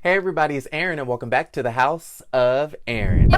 Hey everybody, it's Aaron and welcome back to the House of Aaron.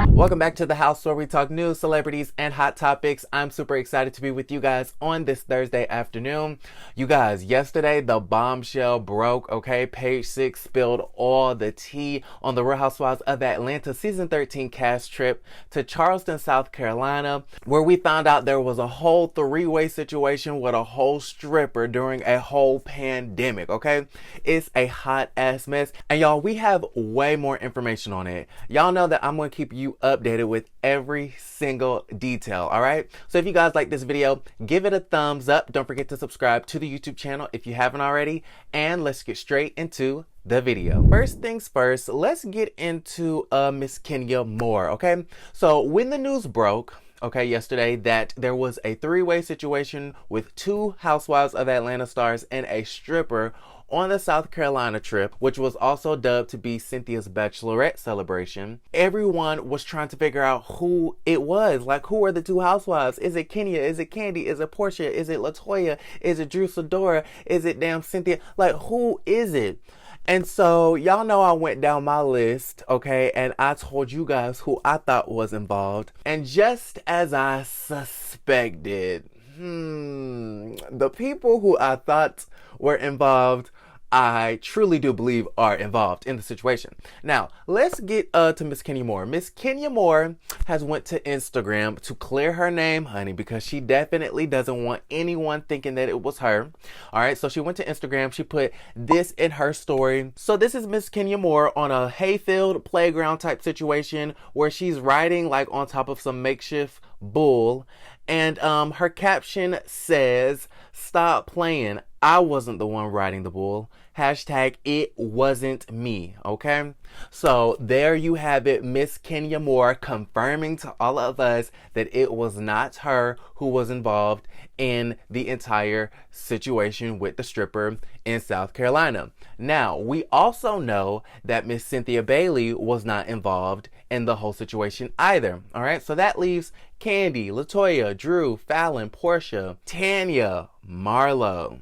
Welcome back to the house where we talk news, celebrities, and hot topics. I'm super excited to be with you guys on this Thursday afternoon. You guys, yesterday the bombshell broke, okay? Page 6 spilled all the tea on the Real Housewives of Atlanta season 13 cast trip to Charleston, South Carolina, where we found out there was a whole three-way situation with a whole stripper during a whole pandemic, okay? It's a hot ass mess. And y'all, we have way more information on it. Y'all know that I'm going to keep you updated with every single detail, all right? So if you guys like this video, give it a thumbs up. Don't forget to subscribe to the YouTube channel if you haven't already, and let's get straight into the video. First things first, let's get into Miss Kenya more, okay? So when the news broke, okay, yesterday, that there was a three-way situation with two Housewives of Atlanta stars and a stripper on the South Carolina trip, which was also dubbed to be Cynthia's bachelorette celebration, everyone was trying to figure out who it was. Like, who are the two housewives? Is it Kenya? Is it Candy? Is it Porsha? Is it LaToya? Is it Drew Sidora? Is it damn Cynthia? Like, who is it? And so y'all know I went down my list, okay, and I told you guys who I thought was involved. And just as I suspected, the people who I thought were involved, I truly do believe are involved in the situation. Now, let's get to Miss Kenya Moore. Miss Kenya Moore has went to Instagram to clear her name, honey, because she definitely doesn't want anyone thinking that it was her. All right, so she went to Instagram. She put this in her story. So this is Miss Kenya Moore on a hayfield playground type situation where she's riding like on top of some makeshift bull. And her caption says, "Stop playing. I wasn't the one riding the bull. Hashtag it wasn't me." Okay, so there you have it. Miss Kenya Moore confirming to all of us that it was not her who was involved in the entire situation with the stripper in South Carolina. Now, we also know that Miss Cynthia Bailey was not involved in the whole situation either. All right, so that leaves Candy, LaToya, Drew, Fallon, Porsha, Tanya, Marlo.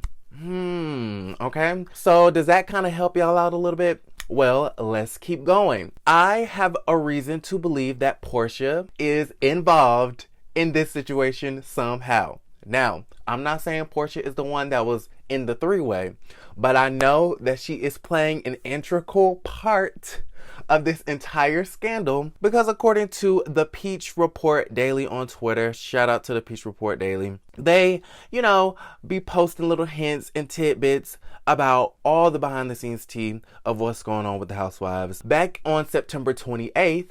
Okay, so does that kind of help y'all out a little bit? Well, let's keep going. I have a reason to believe that Porsha is involved in this situation somehow. Now, I'm not saying Porsha is the one that was in the three-way, but I know that she is playing an integral part of this entire scandal because according to the Peach Report Daily on Twitter, shout out to the Peach Report Daily, they, be posting little hints and tidbits about all the behind the scenes tea of what's going on with the Housewives. Back on September 28th,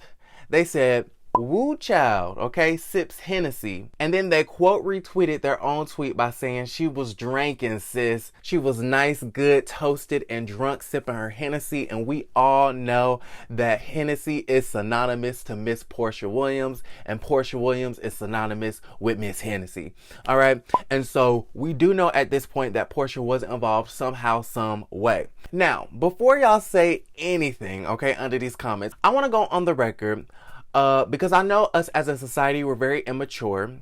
they said, "Woo child, okay, sips Hennessy." And then they quote retweeted their own tweet by saying she was drinking, sis. She was nice, good, toasted, and drunk sipping her Hennessy. And we all know that Hennessy is synonymous to Miss Porsha Williams, and Porsha Williams is synonymous with Miss Hennessy. All right. And so we do know at this point that Porscha was involved somehow, some way. Now, before y'all say anything, okay, under these comments, I want to go on the record because I know us as a society, we're very immature.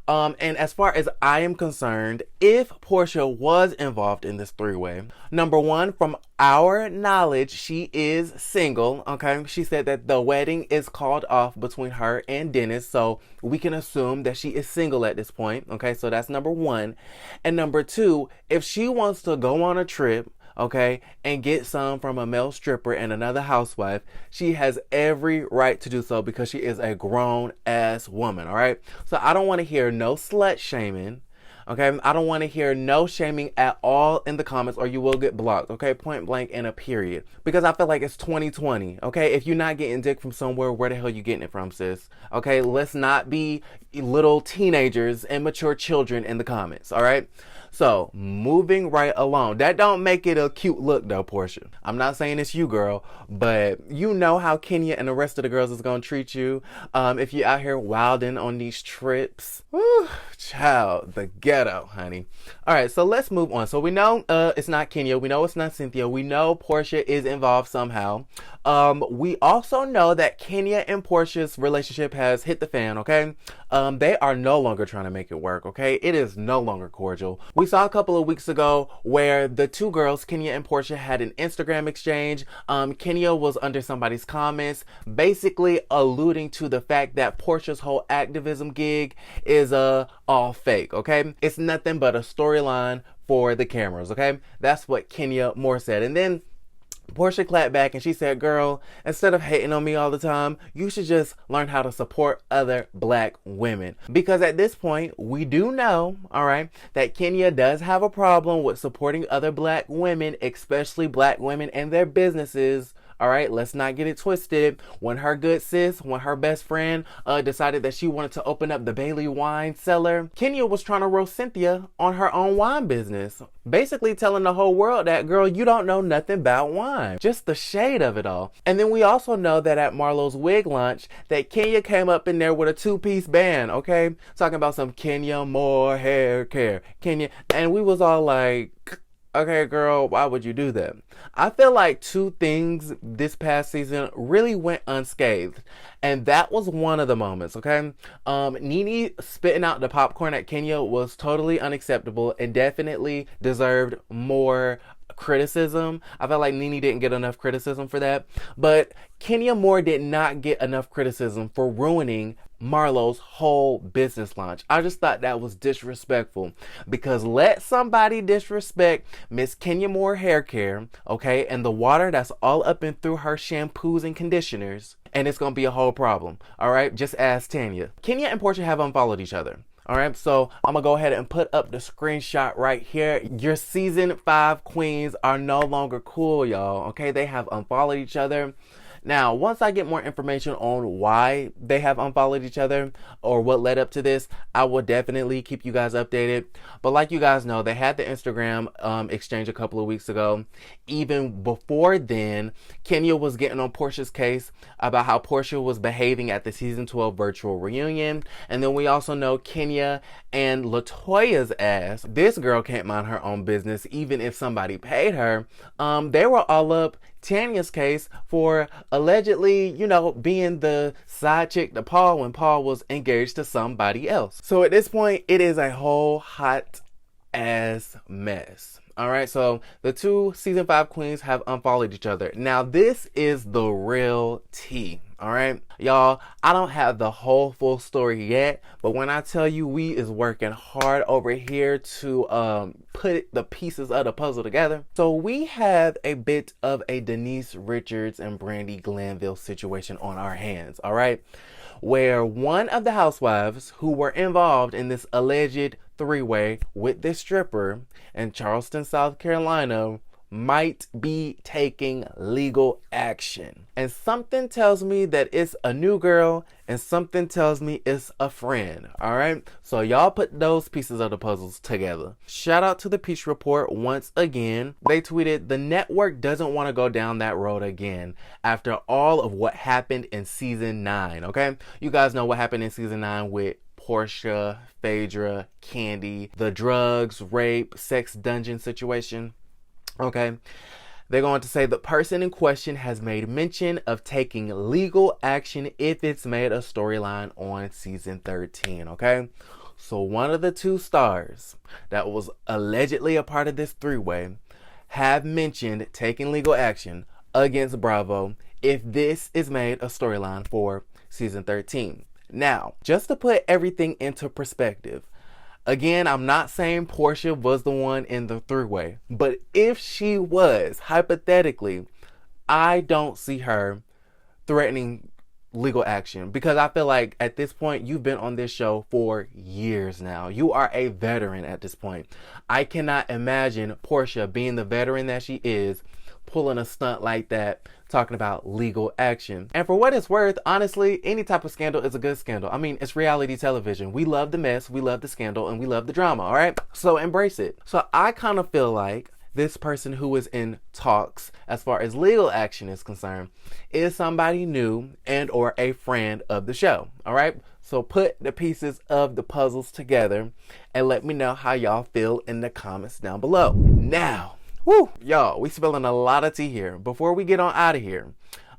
And as far as I am concerned, if Porsha was involved in this three-way, number one, from our knowledge, she is single, okay? She said that the wedding is called off between her and Dennis, so we can assume that she is single at this point, okay? So that's number one. And number two, if she wants to go on a trip, okay, and get some from a male stripper and another housewife, she has every right to do so because she is a grown ass woman, all right? So I don't want to hear no slut shaming, okay? I don't want to hear no shaming at all in the comments or you will get blocked, okay? Point blank and a period. Because I feel like it's 2020, okay? If you're not getting dick from somewhere, where the hell you getting it from, sis? Okay, let's not be little teenagers, immature children in the comments, all right? So, moving right along. That don't make it a cute look though, Porsha. I'm not saying it's you, girl, but you know how Kenya and the rest of the girls is gonna treat you if you're out here wilding on these trips. Woo, child, the ghetto, honey. All right, so let's move on. So we know it's not Kenya. We know it's not Cynthia. We know Porsha is involved somehow. We also know that Kenya and Porsha's relationship has hit the fan, okay? they are no longer trying to make it work, okay? It is no longer cordial. We saw a couple of weeks ago where the two girls, Kenya and Porsha, had an Instagram exchange. Kenya was under somebody's comments, basically alluding to the fact that Porsha's whole activism gig is all fake, okay? It's nothing but a storyline for the cameras, okay? That's what Kenya Moore said. And then Porsha clapped back and she said, girl, instead of hating on me all the time, you should just learn how to support other black women. Because at this point, we do know, all right, that Kenya does have a problem with supporting other black women, especially black women and their businesses. All right, let's not get it twisted. When her good sis, when her best friend decided that she wanted to open up the Bailey wine cellar, Kenya was trying to roast Cynthia on her own wine business. Basically telling the whole world that, girl, you don't know nothing about wine. Just the shade of it all. And then we also know that at Marlo's wig launch, that Kenya came up in there with a two-piece band, okay? Talking about some Kenya Moore hair care. Kenya, and we was all like, okay, girl, why would you do that? I feel like two things this past season really went unscathed. And that was one of the moments, okay? Nene spitting out the popcorn at Kenya was totally unacceptable and definitely deserved more criticism. I felt like Nene didn't get enough criticism for that. But Kenya Moore did not get enough criticism for ruining Marlo's whole business launch. I just thought that was disrespectful, because let somebody disrespect Miss Kenya Moore hair care, okay, and the water that's all up and through her shampoos and conditioners, and it's gonna be a whole problem. All right, just ask Tanya. Kenya and Porsha have unfollowed each other. All right, so I'm gonna go ahead and put up the screenshot right here. Your season 5 queens are no longer cool, y'all. Okay, they have unfollowed each other. Now, once I get more information on why they have unfollowed each other or what led up to this, I will definitely keep you guys updated. But like you guys know, they had the Instagram exchange a couple of weeks ago. Even before then, Kenya was getting on Porsha's case about how Porsha was behaving at the season 12 virtual reunion. And then we also know Kenya and LaToya's ass. This girl can't mind her own business, even if somebody paid her. They were all up Tanya's case for allegedly, you know, being the side chick to Paul when Paul was engaged to somebody else. So at this point, it is a whole hot ass mess. All right, so the two season 5 queens have unfollowed each other. Now, this is the real tea. All right, y'all, I don't have the whole full story yet, but when I tell you we is working hard over here to put the pieces of the puzzle together. So we have a bit of a Denise Richards and Brandy Glanville situation on our hands, all right, where one of the housewives who were involved in this alleged three-way with this stripper in Charleston, South Carolina, might be taking legal action. And something tells me that it's a new girl and something tells me it's a friend. All right, so y'all put those pieces of the puzzles together. Shout out to the Peach Report once again. They tweeted, the network doesn't want to go down that road again after all of what happened in season 9. Okay, you guys know what happened in season 9 with Porsha, Phaedra, Candy, the drugs, rape, sex dungeon situation. Okay, they're going to say the person in question has made mention of taking legal action if it's made a storyline on season 13. Okay, so one of the two stars that was allegedly a part of this three-way have mentioned taking legal action against Bravo if this is made a storyline for season 13. Now, just to put everything into perspective, again, I'm not saying Porsha was the one in the three-way, but if she was, hypothetically, I don't see her threatening legal action, because I feel like at this point, you've been on this show for years now. You are a veteran at this point. I cannot imagine Porsha, being the veteran that she is, pulling a stunt like that, talking about legal action. And for what it's worth, honestly, any type of scandal is a good scandal. I mean, it's reality television. We love the mess, we love the scandal, and we love the drama, all right? So embrace it. So I kind of feel like this person who is in talks as far as legal action is concerned is somebody new and or a friend of the show, all right? So put the pieces of the puzzles together and let me know how y'all feel in the comments down below. Now, woo, y'all, we spilling a lot of tea here. Before we get on out of here,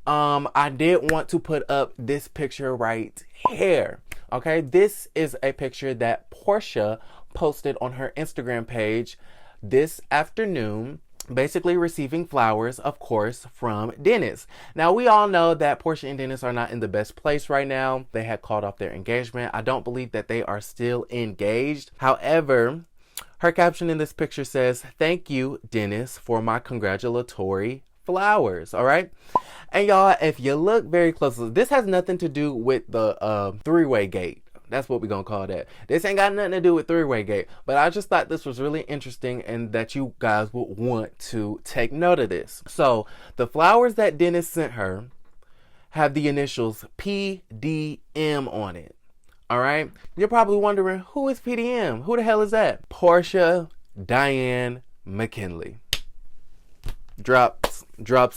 I did want to put up this picture right here. Okay, this is a picture that Porsha posted on her Instagram page this afternoon, basically receiving flowers, of course, from Dennis. Now, we all know that Porsha and Dennis are not in the best place right now. They had called off their engagement. I don't believe that they are still engaged. However, her caption in this picture says, "Thank you, Dennis, for my congratulatory flowers." All right. And y'all, if you look very closely, this has nothing to do with the three-way gate. That's what we're going to call that. This ain't got nothing to do with three-way gate. But I just thought this was really interesting and that you guys would want to take note of this. So the flowers that Dennis sent her have the initials PDM on it. All right. You're probably wondering, who is PDM? Who the hell is that? Porsha Diane McKinley. Drops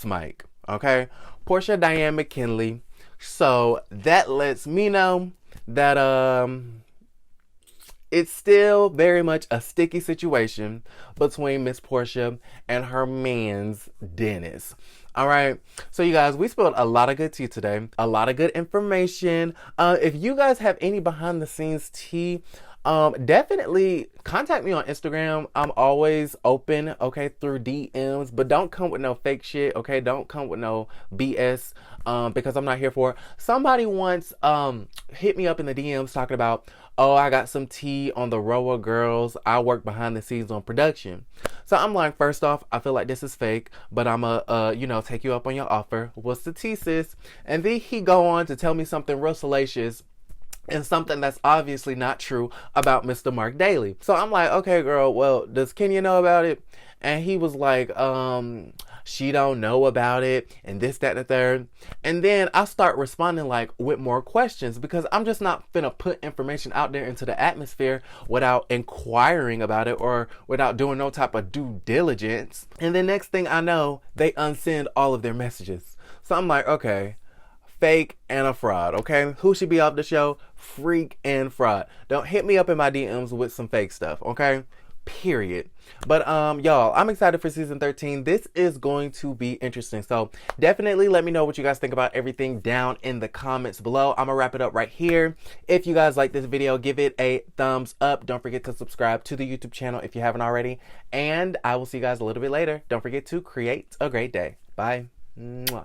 mic. Okay. Porsha Diane McKinley. So that lets me know that it's still very much a sticky situation between Miss Porsha and her man's Dennis. All right. So you guys, we spilled a lot of good tea today. A lot of good information. If you guys have any behind the scenes tea, definitely contact me on Instagram. I'm always open, okay, through DMs, but don't come with no fake shit, okay? Don't come with no BS, because I'm not here for it. Somebody once hit me up in the DMs talking about, "Oh, I got some tea on the RHOA girls. I work behind the scenes on production." So I'm like, first off, I feel like this is fake, but I'ma take you up on your offer. What's the tea, sis? And then he go on to tell me something real salacious and something that's obviously not true about Mr. Mark Daly. So I'm like, okay, girl, well, does Kenya know about it? And he was like, she don't know about it, and this, that, and the third. And then I start responding like with more questions, because I'm just not finna put information out there into the atmosphere without inquiring about it or without doing no type of due diligence. And the next thing I know, they unsend all of their messages. So I'm like, okay, fake and a fraud, okay? Who should be off the show? Freak and fraud. Don't hit me up in my DMs with some fake stuff, okay? Period. But y'all, I'm excited for season 13. This is going to be interesting. So definitely let me know what you guys think about everything down in the comments below. I'm gonna wrap it up right here. If you guys like this video, give it a thumbs up. Don't forget to subscribe to the YouTube channel if you haven't already. And I will see you guys a little bit later. Don't forget to create a great day. Bye. Mwah.